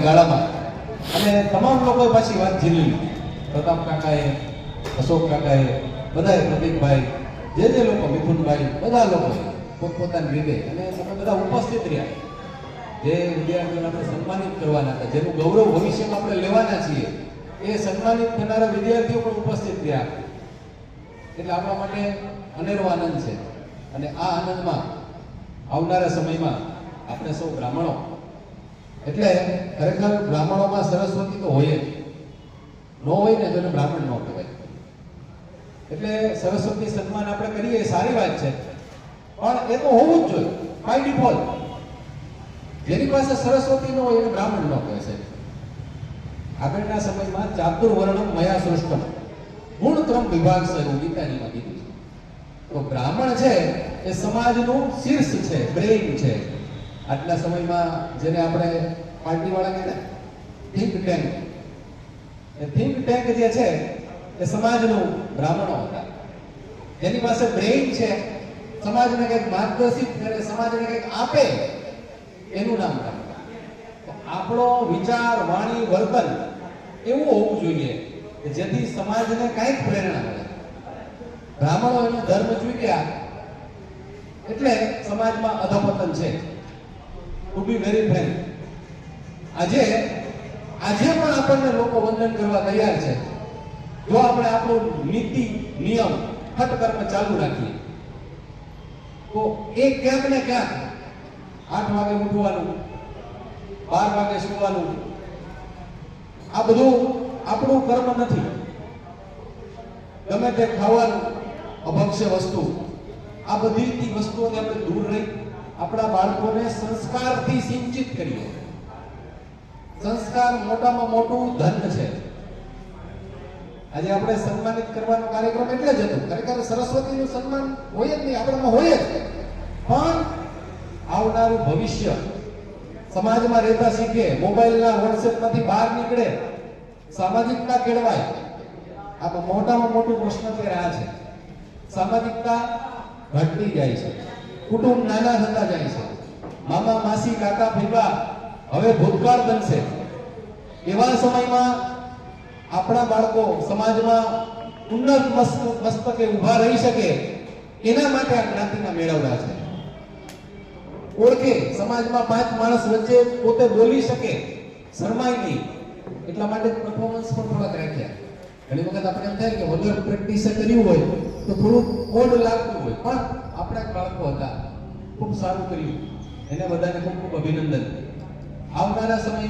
ગાળામાં અને તમામ લોકોએ પાછી વાત ઝીલી. પ્રતાપ કાકાએ, અશોક કાકાએ, બધાએ, પ્રતિકભાઈ, જે લોકો, મિથુનભાઈ, બધા લોકોએ પોતપોતાની રીતે અને તમે બધા ઉપસ્થિત રહ્યા. જે વિદ્યાર્થીઓને આપણે સન્માનિત કરવાના હતા, જેનું ગૌરવ ભવિષ્યમાં આપણે લેવાના છીએ, એ સન્માનિત થનારા વિદ્યાર્થીઓ પણ ઉપસ્થિત રહ્યા. એટલે આપણા માટે અનેરો આનંદ છે અને આ આનંદમાં આવનારા સમયમાં આપણે સૌ બ્રાહ્મણો, એટલે ખરેખર બ્રાહ્મણોમાં સરસ્વતી તો હોય જ, ન હોય ને તો એને બ્રાહ્મણ ન કહેવાય. એટલે સરસ્વતી સન્માન આપણે કરીએ એ સારી વાત છે, પણ એ તો હોવું જ જોઈએ બાય ડિફોલ્ટ. જેની પાસે સરસ્વતી ન હોય એને બ્રાહ્મણ ન કહે છે. આગળના સમયમાં ચાતુર્વર્ણમ મયા સૃષ્ટમ ગુણક્રમ વિભાગ સ્વરૂપ ગીતાજીમાં કીધું છે. તો બ્રાહ્મણ છે એ સમાજનું શીર્ષ છે, બ્રેઇન છે. આજના સમયમાં જેને આપણે પાર્ટીવાળા કહેતા થિંક ટેન્ક, એ થિંક ટેન્ક જે છે એ સમાજનું બ્રાહ્મણો હતા. જેની પાસે બ્રેઇન છે, સમાજને કંઈક માર્ગદર્શિત કરે, સમાજને કંઈક આપે, એનું નામ બ્રાહ્મણ. તો આપણો વિચાર, વાણી, વર્તન એવું હોવું જોઈએ કે જેથી સમાજને કંઈક પ્રેરણા મળે. બ્રાહ્મણો એનો ધર્મ ચૂક્યા એટલે સમાજમાં અધપતન છે. ટુ બી વેરી ફ્રેન્ક, આજે પણ આપણને લોકો વંદન કરવા તૈયાર છે જો આપણે આપણું નીતિ નિયમ હઠકર્મ ચાલુ રાખીએ. તો એ ક્યાંક ને ક્યાંક 8 વાગે ઉઠવાનું, 12 વાગે સૂવાનું, આ બધું આપણું કર્મ નથી. ગમે તે ખાવાનું, અભક્ષ્ય વસ્તુ, આ બધી વસ્તુઓથી આપણે દૂર રહી આપણા બાળકોને સંસ્કારથી સિંચિત કરીએ. સંસ્કાર મોટામાં મોટું ધન છે. આજે આપણે સન્માનિત કરવાનો કાર્યક્રમ એટલે જ હતો. ખરેખર સરસ્વતીનું સન્માન હોય જ નહીં, આપણામાં હોય જ, પણ આવનારું ભવિષ્ય સમાજમાં રહેતા શીખે, મોબાઈલના વોટ્સએપમાંથી બહાર નીકળે, સામાજિકતા કેળવાય. આમાં મોટામાં મોટું પ્રશ્ન તે આ છે. સામાજિકતા ઘટતી જાય છે, કુટુંબ નાના થતા જાય છે, મામા માસી કાકા ફીફા હવે ભૂતકાળ બનશે. એવા સમયમાં આપણા બાળકો સમાજમાં ઉન્નત મસ્તકે ઊભા રહી શકે એના માટે આ જ્ઞાતિના મેળવડા છે. ઓળખે, સમાજમાં 5 માણસ વચ્ચે પોતે બોલી શકે, શરમાય નહીં, એટલા માટે પરફોર્મન્સ પણ થોડાક રાખ્યા. ઘણી વખત આપણે એમ થાય કે વગર પ્રેક્ટિસે કર્યું હોય તો થોડુંક ઓડ લાગતું હોય, પણ આપણા બાળકો હતા, ખૂબ સારું કર્યું, એને બધાને ખૂબ ખૂબ અભિનંદન. આવનારા સમયમાં